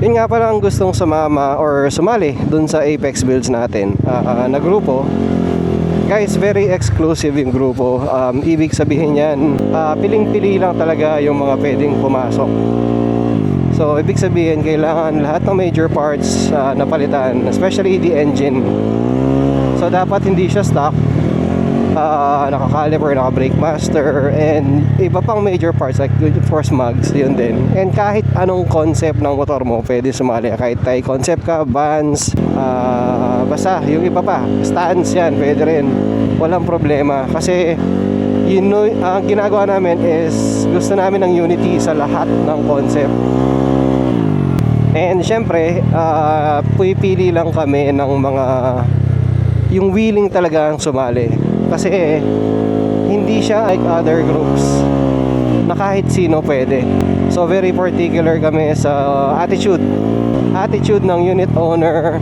Yun nga pala ang gustong sumama or sumali dun sa Apex Builds natin na grupo. Guys, very exclusive yung grupo. Ibig sabihin yan, piling-pili lang talaga yung mga pwedeng pumasok. So, ibig sabihin, kailangan lahat ng major parts napalitan, especially the engine. So, dapat hindi siya stock. Naka-caliper, naka-brake master, and iba pang major parts like force mags, yun din. And kahit anong concept ng motor mo, pwede sumali. Kahit Thai concept ka, vans, basta yung iba pa, stance yan, pwede rin. Walang problema. Kasi, ang ginagawa namin is, gusto namin ng unity sa lahat ng concept. And syempre, pipili lang kami ng mga yung willing talaga ang sumali. Kasi hindi siya like other groups na kahit sino pwede. So very particular kami sa attitude ng unit owner.